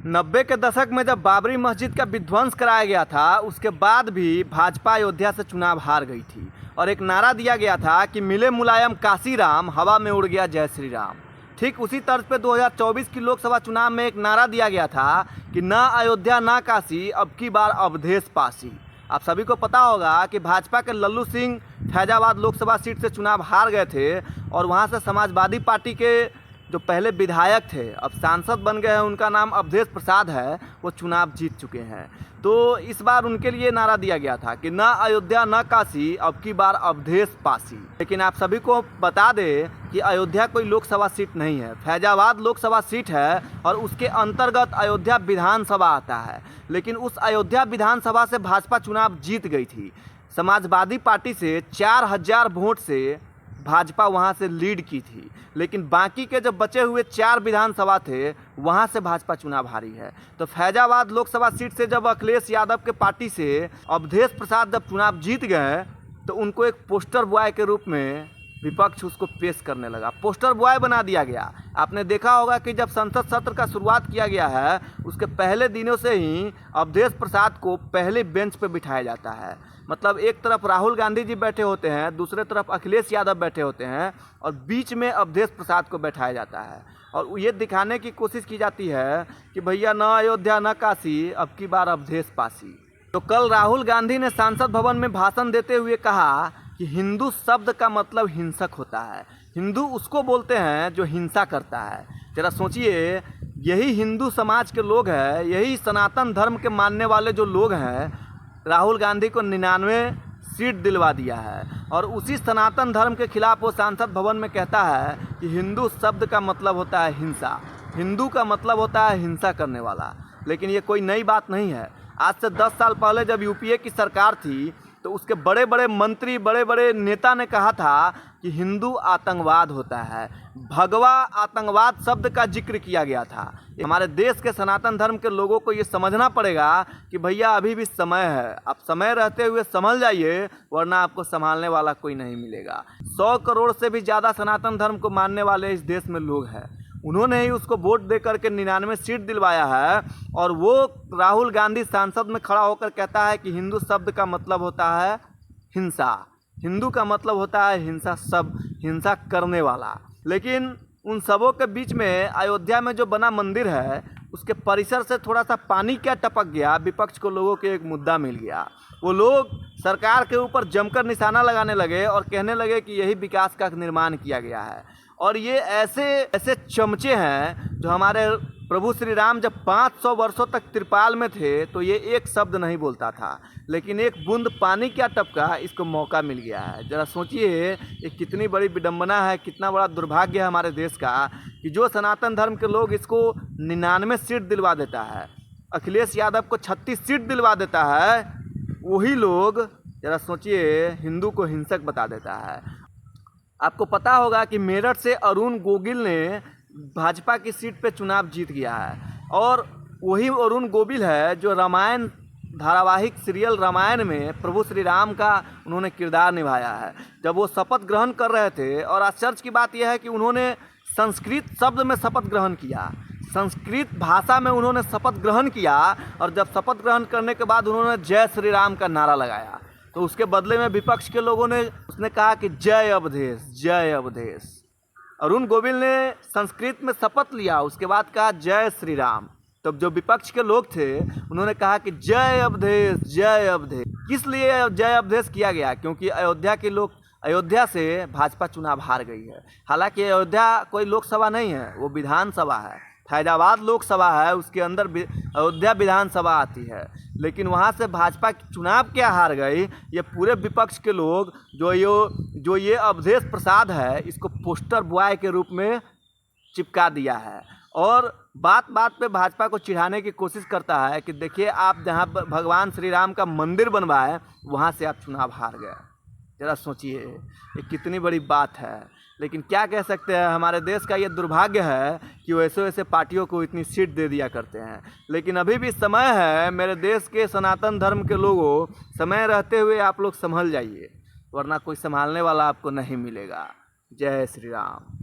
90 के दशक में जब बाबरी मस्जिद का विध्वंस कराया गया था, उसके बाद भी भाजपा अयोध्या से चुनाव हार गई थी और एक नारा दिया गया था कि मिले मुलायम काशी राम, हवा में उड़ गया जय श्री राम। ठीक उसी तर्ज पे 2024 की लोकसभा चुनाव में एक नारा दिया गया था कि ना अयोध्या ना काशी, अब की बार अवधेश पासी। आप सभी को पता होगा कि भाजपा के लल्लू सिंह फैजाबाद लोकसभा सीट से चुनाव हार गए थे और वहाँ से समाजवादी पार्टी के जो पहले विधायक थे अब सांसद बन गए हैं, उनका नाम अवधेश प्रसाद है, वो चुनाव जीत चुके हैं। तो इस बार उनके लिए नारा दिया गया था कि ना अयोध्या ना काशी, अब की बार अवधेश पासी। लेकिन आप सभी को बता दें कि अयोध्या कोई लोकसभा सीट नहीं है, फैजाबाद लोकसभा सीट है और उसके अंतर्गत अयोध्या विधानसभा आता है। लेकिन उस अयोध्या विधानसभा से भाजपा चुनाव जीत गई थी। समाजवादी पार्टी से 4000 वोट से भाजपा वहां से लीड की थी, लेकिन बाकी के जो बचे हुए 4 विधानसभा थे वहां से भाजपा चुनाव हारी है। तो फैजाबाद लोकसभा सीट से जब अखिलेश यादव के पार्टी से अवधेश प्रसाद जब चुनाव जीत गए तो उनको एक पोस्टर बॉय के रूप में विपक्ष उसको पेश करने लगा, पोस्टर बॉय बना दिया गया। आपने देखा होगा कि जब संसद सत्र का शुरुआत किया गया है उसके पहले दिनों से ही अवधेश प्रसाद को पहले बेंच पे बिठाया जाता है। मतलब एक तरफ राहुल गांधी जी बैठे होते हैं, दूसरे तरफ अखिलेश यादव बैठे होते हैं और बीच में अवधेश प्रसाद को बैठाया जाता है और ये दिखाने की कोशिश की जाती है कि भैया ना अयोध्या ना काशी, अब की बार अवधेश पासी। तो कल राहुल गांधी ने सांसद भवन में भाषण देते हुए कहा कि हिंदू शब्द का मतलब हिंसक होता है, हिंदू उसको बोलते हैं जो हिंसा करता है। जरा सोचिए, यही हिंदू समाज के लोग हैं, यही सनातन धर्म के मानने वाले जो लोग हैं, राहुल गांधी को 99 सीट दिलवा दिया है और उसी सनातन धर्म के खिलाफ वो सांसद भवन में कहता है कि हिंदू शब्द का मतलब होता है हिंसा, हिंदू का मतलब होता है हिंसा करने वाला। लेकिन ये कोई नई बात नहीं है। आज से 10 साल पहले जब यूपीए की सरकार थी तो उसके बड़े बड़े मंत्री, बड़े बड़े नेता ने कहा था कि हिंदू आतंकवाद होता है, भगवा आतंकवाद शब्द का जिक्र किया गया था। हमारे देश के सनातन धर्म के लोगों को ये समझना पड़ेगा कि भैया अभी भी समय है, आप समय रहते हुए संभल जाइए, वरना आपको संभालने वाला कोई नहीं मिलेगा। 100 करोड़ से भी ज़्यादा सनातन धर्म को मानने वाले इस देश में लोग हैं, उन्होंने ही उसको वोट दे करके 99 सीट दिलवाया है और वो राहुल गांधी सांसद में खड़ा होकर कहता है कि हिंदू शब्द का मतलब होता है हिंसा, हिंदू का मतलब होता है हिंसा, सब हिंसा करने वाला। लेकिन उन सबों के बीच में अयोध्या में जो बना मंदिर है उसके परिसर से थोड़ा सा पानी क्या टपक गया, विपक्ष को लोगों के एक मुद्दा मिल गया। वो लोग सरकार के ऊपर जमकर निशाना लगाने लगे और कहने लगे कि यही विकास का निर्माण किया गया है। और ये ऐसे ऐसे चमचे हैं जो हमारे प्रभु श्री राम जब 500 वर्षों तक त्रिपाल में थे तो ये एक शब्द नहीं बोलता था, लेकिन एक बूंद पानी क्या टपका, इसको मौका मिल गया है। ज़रा सोचिए ये कितनी बड़ी विडंबना है, कितना बड़ा दुर्भाग्य है हमारे देश का कि जो सनातन धर्म के लोग इसको 99 सीट दिलवा देता है, अखिलेश यादव को 36 सीट दिलवा देता है, वही लोग ज़रा सोचिए हिंदू को हिंसक बता देता है। आपको पता होगा कि मेरठ से अरुण गोविल ने भाजपा की सीट पे चुनाव जीत गया है और वही अरुण गोविल है जो रामायण धारावाहिक सीरियल रामायण में प्रभु श्री राम का उन्होंने किरदार निभाया है। जब वो शपथ ग्रहण कर रहे थे, और आश्चर्य की बात यह है कि उन्होंने संस्कृत शब्द में शपथ ग्रहण किया, संस्कृत भाषा में उन्होंने शपथ ग्रहण किया और जब शपथ ग्रहण करने के बाद उन्होंने जय श्री राम का नारा लगाया तो उसके बदले में विपक्ष के लोगों ने उसने कहा कि जय अवधेश, जय अवधेश। अरुण गोविल ने संस्कृत में शपथ लिया, उसके बाद कहा जय श्री राम। तब जो विपक्ष के लोग थे उन्होंने कहा कि जय अवधेश, जय अवधेश। किस लिए जय अवधेश किया गया? क्योंकि अयोध्या के लोग, अयोध्या से भाजपा चुनाव हार गई है। हालांकि अयोध्या कोई लोकसभा नहीं है, वो विधानसभा है, फैजाबाद लोकसभा है, उसके अंदर अयोध्या विधानसभा आती है। लेकिन वहाँ से भाजपा चुनाव क्या हार गई, ये पूरे विपक्ष के लोग जो ये अवधेश प्रसाद है इसको पोस्टर बॉय के रूप में चिपका दिया है और बात बात पे भाजपा को चिढ़ाने की कोशिश करता है कि देखिए आप जहाँ भगवान श्री राम का मंदिर बनवाए वहाँ से आप चुनाव हार गए। ज़रा सोचिए ये कितनी बड़ी बात है। लेकिन क्या कह सकते हैं, हमारे देश का ये दुर्भाग्य है कि वैसे वैसे पार्टियों को इतनी सीट दे दिया करते हैं। लेकिन अभी भी समय है मेरे देश के सनातन धर्म के लोगों, समय रहते हुए आप लोग संभल जाइए, वरना कोई संभालने वाला आपको नहीं मिलेगा। जय श्री राम।